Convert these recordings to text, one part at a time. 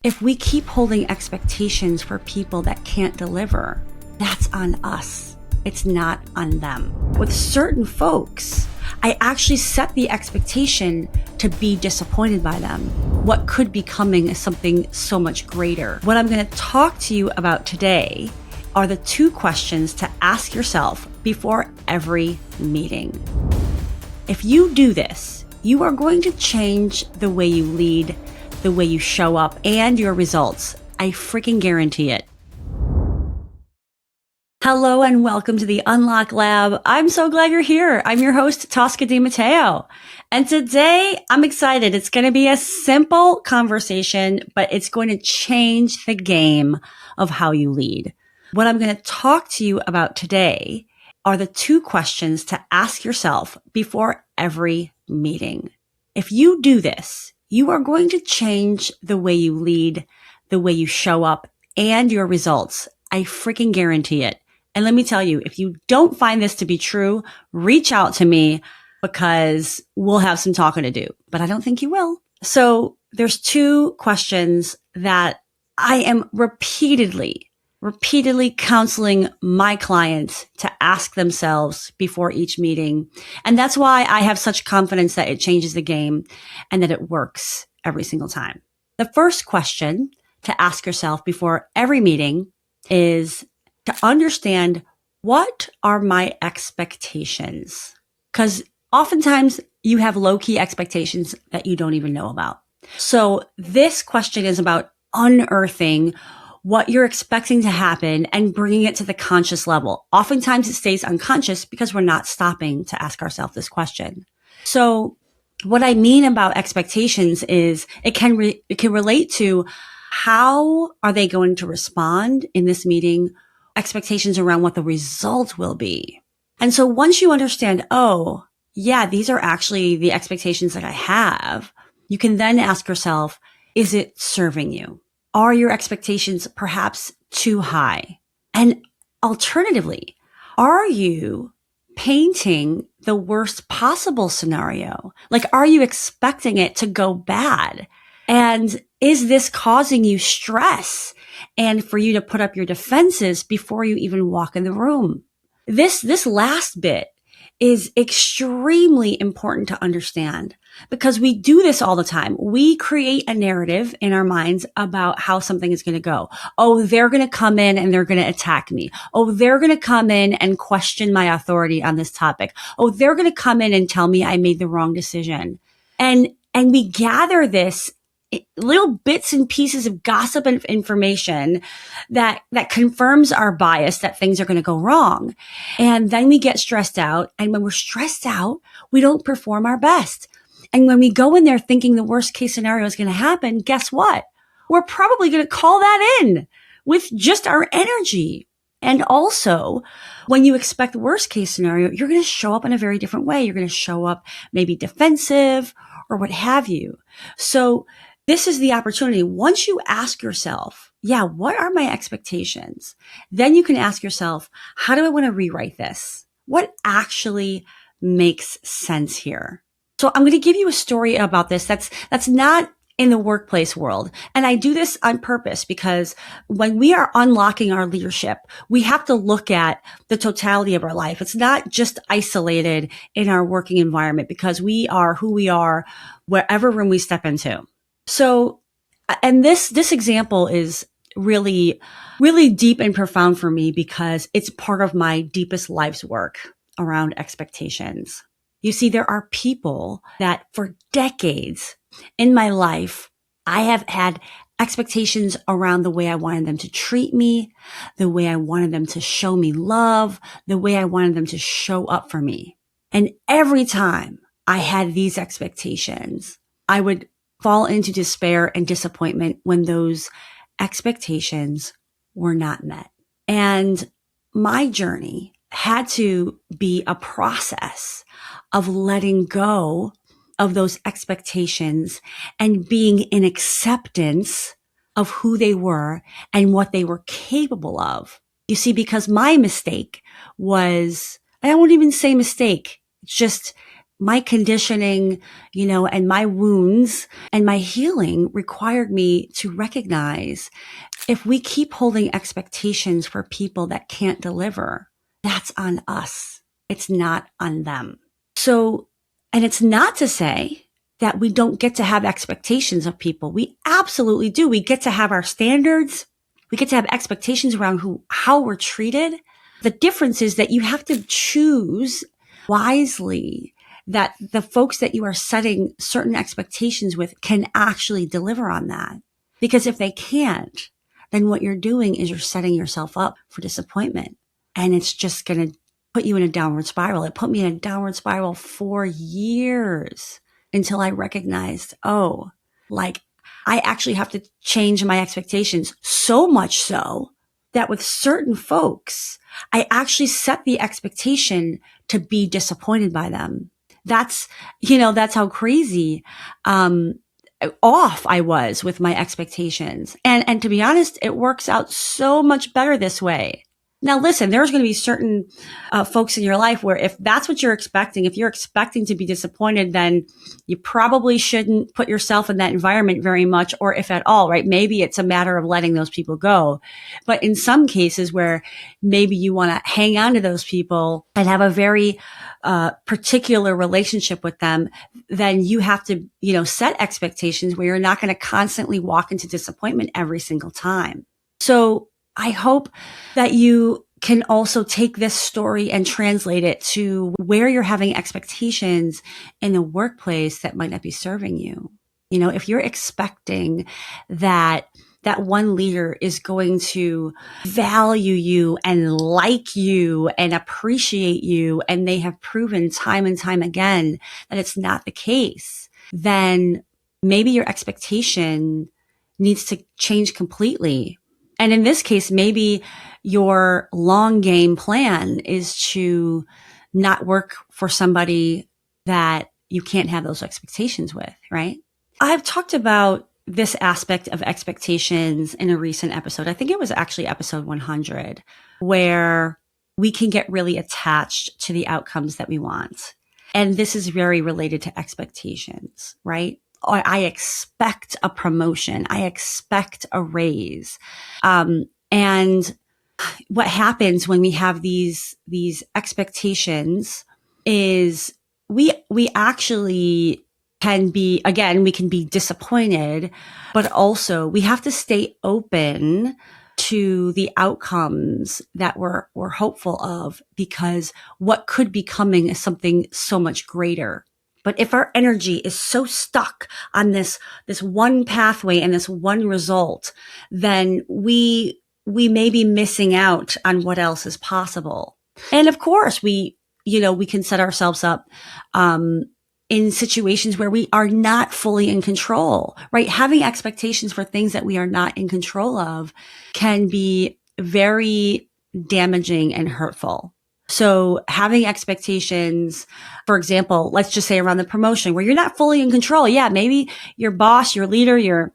If we keep holding expectations for people that can't deliver, that's on us. It's not on them. With certain folks, I actually set the expectation to be disappointed by them. What could be coming is something so much greater. What I'm going to talk to you about today are the 2 questions to ask yourself before every meeting. If you do this, you are going to change the way you lead, the way you show up, and your results. I freaking guarantee it. Hello and welcome to the Unlock Lab. I'm so glad you're here. I'm your host, Tosca Matteo. And today I'm excited. It's going to be a simple conversation, but it's going to change the game of how you lead. What I'm going to talk to you about today are the 2 questions to ask yourself before every meeting. If you do this, you are going to change the way you lead, the way you show up, and your results. I freaking guarantee it. And let me tell you, if you don't find this to be true, reach out to me because we'll have some talking to do, but I don't think you will. So there's 2 questions that I am repeatedly counseling my clients to ask themselves before each meeting. And that's why I have such confidence that it changes the game and that it works every single time. The first question to ask yourself before every meeting is to understand, what are my expectations? Because oftentimes you have low-key expectations that you don't even know about. So this question is about unearthing what you're expecting to happen and bringing it to the conscious level. Oftentimes it stays unconscious because we're not stopping to ask ourselves this question. So what I mean about expectations is it can relate to how are they going to respond in this meeting, expectations around what the result will be. And so once you understand, oh, yeah, these are actually the expectations that I have, you can then ask yourself, is it serving you? Are your expectations perhaps too high? And alternatively, are you painting the worst possible scenario? Like, are you expecting it to go bad? And is this causing you stress and for you to put up your defenses before you even walk in the room? This last bit is extremely important to understand because we do this all the time. We create a narrative in our minds about how something is going to go. Oh, they're going to come in and they're going to attack me. Oh, they're going to come in and question my authority on this topic. Oh, they're going to come in and tell me I made the wrong decision. And we gather this little bits and pieces of gossip and information that confirms our bias that things are going to go wrong. And then we get stressed out. And when we're stressed out, we don't perform our best. And when we go in there thinking the worst case scenario is going to happen, guess what? We're probably going to call that in with just our energy. And also, when you expect the worst case scenario, you're going to show up in a very different way. You're going to show up maybe defensive or what have you. So this is the opportunity. Once you ask yourself, yeah, what are my expectations? Then you can ask yourself, how do I want to rewrite this? What actually makes sense here? So I'm going to give you a story about this that's not in the workplace world. And I do this on purpose because when we are unlocking our leadership, we have to look at the totality of our life. It's not just isolated in our working environment because we are who we are wherever room we step into. So, and this example is really, really deep and profound for me because it's part of my deepest life's work around expectations. You see, there are people that for decades in my life, I have had expectations around the way I wanted them to treat me, the way I wanted them to show me love, the way I wanted them to show up for me. And every time I had these expectations, I would fall into despair and disappointment when those expectations were not met. And my journey had to be a process of letting go of those expectations and being in acceptance of who they were and what they were capable of. You see, because my mistake was, I won't even say mistake, it's just my conditioning, and my wounds and my healing required me to recognize if we keep holding expectations for people that can't deliver, that's on us. It's not on them. So, and it's not to say that we don't get to have expectations of people. We absolutely do. We get to have our standards. We get to have expectations around how we're treated. The difference is that you have to choose wisely that the folks that you are setting certain expectations with can actually deliver on that. Because if they can't, then what you're doing is you're setting yourself up for disappointment. And it's just going to put you in a downward spiral. It put me in a downward spiral for years until I recognized, I actually have to change my expectations, so much so that with certain folks, I actually set the expectation to be disappointed by them. That's how crazy, off I was with my expectations. And to be honest, it works out so much better this way. Now, listen, there's going to be certain folks in your life where if that's what you're expecting, if you're expecting to be disappointed, then you probably shouldn't put yourself in that environment very much, or if at all, right? Maybe it's a matter of letting those people go. But in some cases where maybe you want to hang on to those people and have a very particular relationship with them, then you have to, set expectations where you're not going to constantly walk into disappointment every single time. So I hope that you can also take this story and translate it to where you're having expectations in the workplace that might not be serving you. If you're expecting that one leader is going to value you and like you and appreciate you, and they have proven time and time again that it's not the case, then maybe your expectation needs to change completely. And in this case, maybe your long game plan is to not work for somebody that you can't have those expectations with, right? I've talked about this aspect of expectations in a recent episode. I think it was actually episode 100, where we can get really attached to the outcomes that we want. And this is very related to expectations, right? I expect a promotion. I expect a raise. And what happens when we have these expectations is we actually can be, again, we can be disappointed, but also we have to stay open to the outcomes that we're hopeful of, because what could be coming is something so much greater. But if our energy is so stuck on this one pathway and this one result, then we may be missing out on what else is possible. And of course, we can set ourselves up, in situations where we are not fully in control, right? Having expectations for things that we are not in control of can be very damaging and hurtful. So having expectations, for example, let's just say around the promotion where you're not fully in control. Yeah, maybe your boss, your leader, your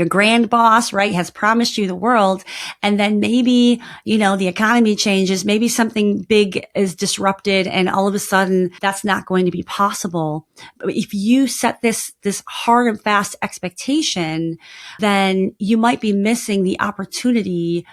grand boss, right, has promised you the world. And then maybe, the economy changes. Maybe something big is disrupted and all of a sudden that's not going to be possible. But if you set this hard and fast expectation, then you might be missing the opportunity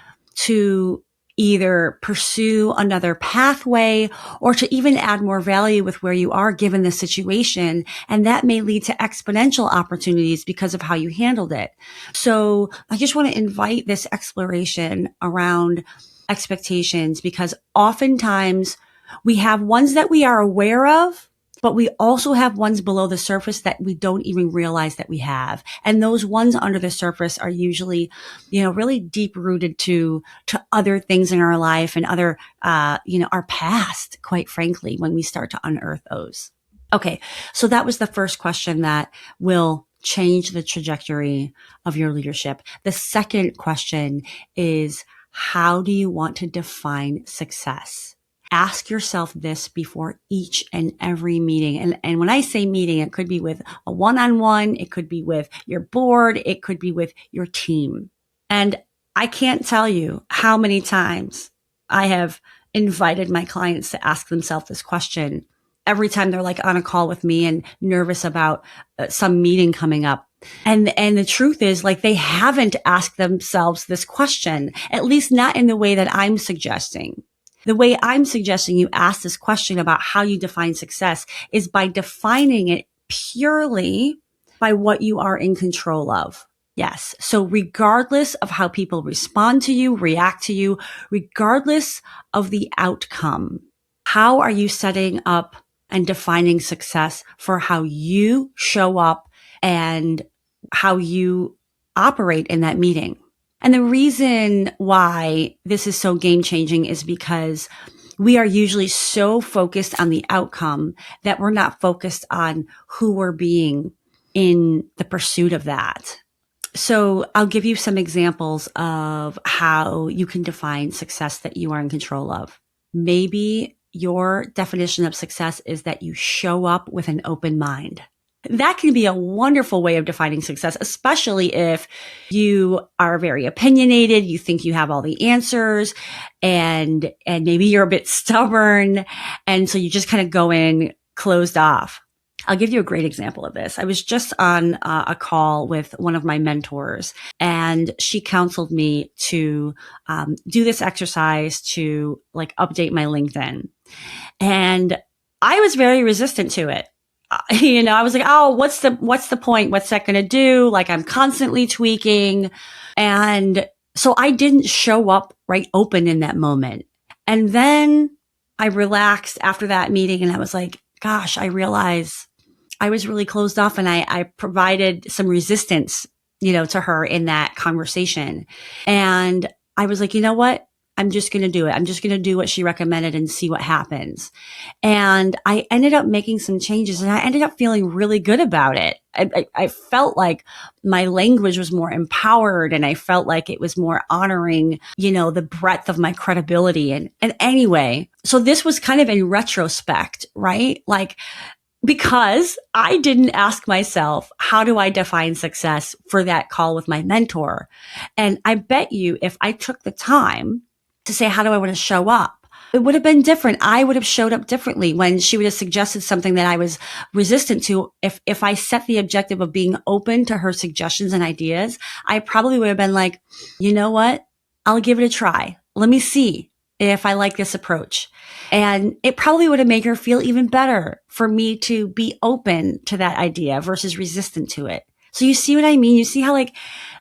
to either pursue another pathway or to even add more value with where you are given the situation. And that may lead to exponential opportunities because of how you handled it. So I just want to invite this exploration around expectations, because oftentimes we have ones that we are aware of, but we also have ones below the surface that we don't even realize that we have. And those ones under the surface are usually, really deep rooted to other things in our life and other, our past, quite frankly, when we start to unearth those. Okay. So that was the first question that will change the trajectory of your leadership. The second question is, how do you want to define success? Ask yourself this before each and every meeting. And when I say meeting, it could be with a one-on-one, it could be with your board, it could be with your team. And I can't tell you how many times I have invited my clients to ask themselves this question every time they're like on a call with me and nervous about some meeting coming up. And the truth is, like, they haven't asked themselves this question, at least not in the way that I'm suggesting. The way I'm suggesting you ask this question about how you define success is by defining it purely by what you are in control of. Yes. So regardless of how people respond to you, react to you, regardless of the outcome, how are you setting up and defining success for how you show up and how you operate in that meeting? And the reason why this is so game changing is because we are usually so focused on the outcome that we're not focused on who we're being in the pursuit of that. So I'll give you some examples of how you can define success that you are in control of. Maybe your definition of success is that you show up with an open mind. That can be a wonderful way of defining success, especially if you are very opinionated, you think you have all the answers, and maybe you're a bit stubborn, and so you just kind of go in closed off. I'll give you a great example of this. I was just on a call with one of my mentors, and she counseled me to do this exercise to like update my LinkedIn. And I was very resistant to it. I was like, oh, what's the point? What's that going to do? Like, I'm constantly tweaking. And so I didn't show up right open in that moment. And then I relaxed after that meeting, and I was like, gosh, I realize I was really closed off, and I provided some resistance, to her in that conversation. And I was like, you know what? I'm just going to do it. I'm just going to do what she recommended and see what happens. And I ended up making some changes, and I ended up feeling really good about it. I felt like my language was more empowered, and I felt like it was more honoring, the breadth of my credibility. And anyway, so this was kind of in retrospect, right? Like, because I didn't ask myself, how do I define success for that call with my mentor? And I bet you if I took the time to say, how do I want to show up? It would have been different. I would have showed up differently when she would have suggested something that I was resistant to. If I set the objective of being open to her suggestions and ideas, I probably would have been like, you know what? I'll give it a try. Let me see if I like this approach. And it probably would have made her feel even better for me to be open to that idea versus resistant to it. So you see what I mean? You see how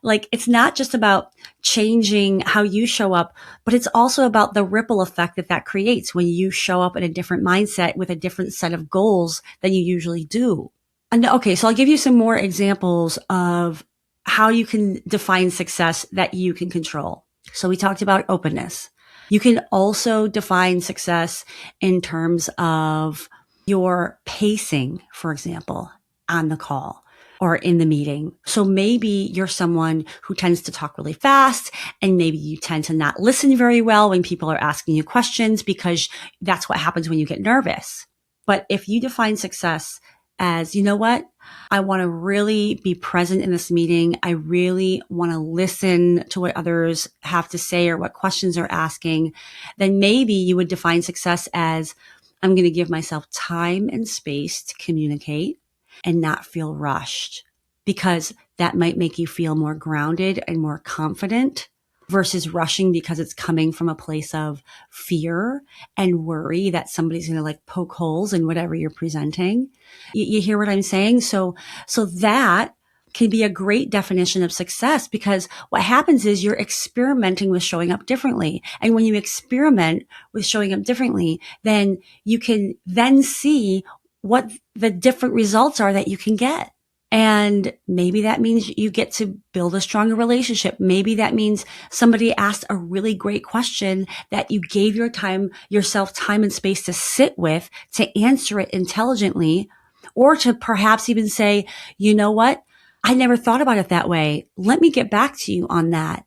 like it's not just about changing how you show up, but it's also about the ripple effect that creates when you show up in a different mindset with a different set of goals than you usually do. And okay, so I'll give you some more examples of how you can define success that you can control. So we talked about openness. You can also define success in terms of your pacing, for example, on the call or in the meeting. So maybe you're someone who tends to talk really fast, and maybe you tend to not listen very well when people are asking you questions, because that's what happens when you get nervous. But if you define success as, you know what? I want to really be present in this meeting. I really want to listen to what others have to say or what questions they're asking. Then maybe you would define success as, I'm going to give myself time and space to communicate and not feel rushed, because that might make you feel more grounded and more confident versus rushing because it's coming from a place of fear and worry that somebody's going to like poke holes in whatever you're presenting. You hear what I'm saying? So that can be a great definition of success, because what happens is you're experimenting with showing up differently. And when you experiment with showing up differently, then you can then see what the different results are that you can get. And maybe that means you get to build a stronger relationship. Maybe that means somebody asked a really great question that you gave yourself time and space to sit with, to answer it intelligently, or to perhaps even say, you know what? I never thought about it that way. Let me get back to you on that.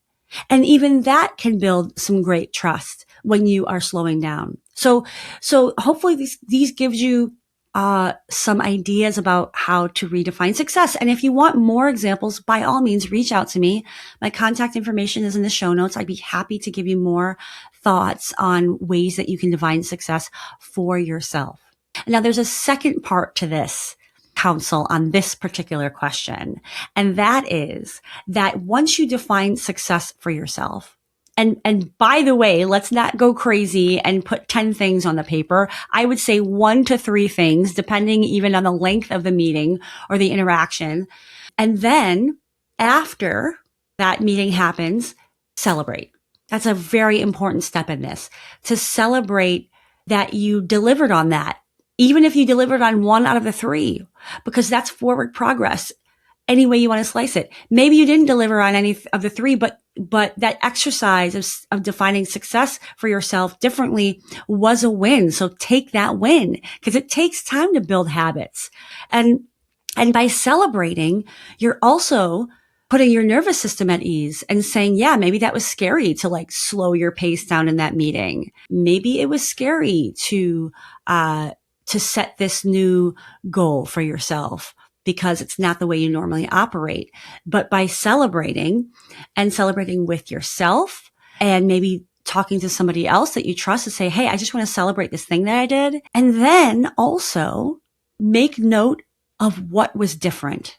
And even that can build some great trust when you are slowing down. So hopefully these gives you some ideas about how to redefine success. And if you want more examples, by all means, reach out to me. My contact information is in the show notes. I'd be happy to give you more thoughts on ways that you can define success for yourself. Now, there's a second part to this counsel on this particular question. And that is that once you define success for yourself, and by the way, let's not go crazy and put 10 things on the paper. I would say 1 to 3 things, depending even on the length of the meeting or the interaction. And then after that meeting happens, celebrate. That's a very important step in this, to celebrate that you delivered on that, even if you delivered on 1 out of the 3, because that's forward progress any way you want to slice it. Maybe you didn't deliver on any of the 3, but that exercise of defining success for yourself differently was a win. So take that win, because it takes time to build habits. And by celebrating, you're also putting your nervous system at ease and saying, yeah, maybe that was scary to like slow your pace down in that meeting. Maybe it was scary to set this new goal for yourself because it's not the way you normally operate. But by celebrating and celebrating with yourself and maybe talking to somebody else that you trust to say, hey, I just want to celebrate this thing that I did. And then also make note of what was different.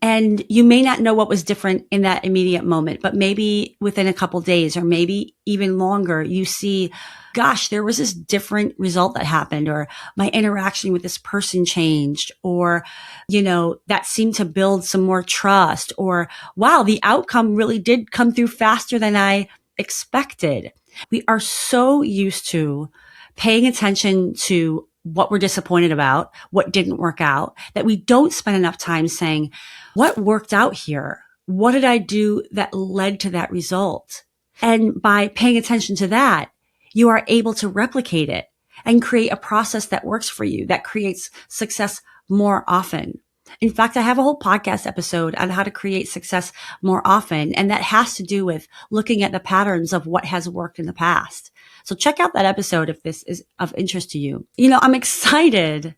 And you may not know what was different in that immediate moment, but maybe within a couple days or maybe even longer, you see, gosh, there was this different result that happened, or my interaction with this person changed, or, that seemed to build some more trust, or wow, the outcome really did come through faster than I expected. We are so used to paying attention to what we're disappointed about, what didn't work out, that we don't spend enough time saying, what worked out here? What did I do that led to that result? And by paying attention to that, you are able to replicate it and create a process that works for you, that creates success more often. In fact, I have a whole podcast episode on how to create success more often. And that has to do with looking at the patterns of what has worked in the past. So check out that episode if this is of interest to you. I'm excited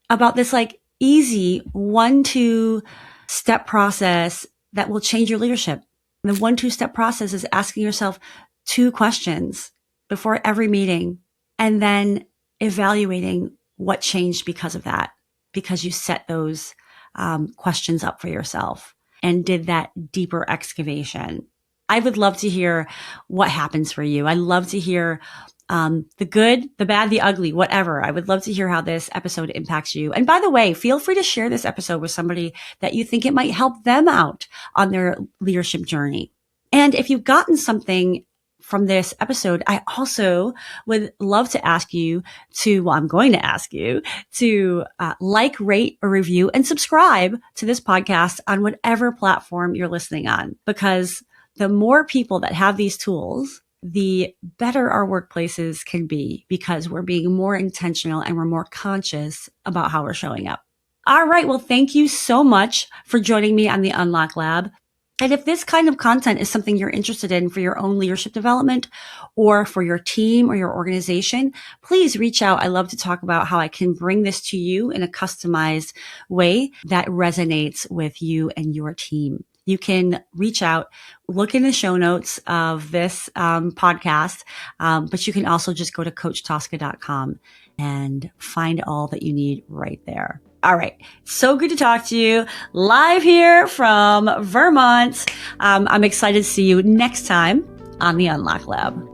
about this easy 1-2 step process that will change your leadership. The 1-2 step process is asking yourself 2 questions before every meeting and then evaluating what changed because of that, because you set those questions up for yourself and did that deeper excavation. I would love to hear what happens for you. I love to hear the good, the bad, the ugly, whatever. I would love to hear how this episode impacts you. And by the way, feel free to share this episode with somebody that you think it might help them out on their leadership journey. And if you've gotten something from this episode, I also would love to ask you to, I'm going to ask you to like, rate, or review and subscribe to this podcast on whatever platform you're listening on, because the more people that have these tools, the better our workplaces can be, because we're being more intentional and we're more conscious about how we're showing up. All right. Well, thank you so much for joining me on the Unlock Lab. And if this kind of content is something you're interested in for your own leadership development or for your team or your organization, please reach out. I love to talk about how I can bring this to you in a customized way that resonates with you and your team. You can reach out, look in the show notes of this podcast, but you can also just go to coachtosca.com and find all that you need right there. All right. So good to talk to you live here from Vermont. I'm excited to see you next time on the Unlock Lab.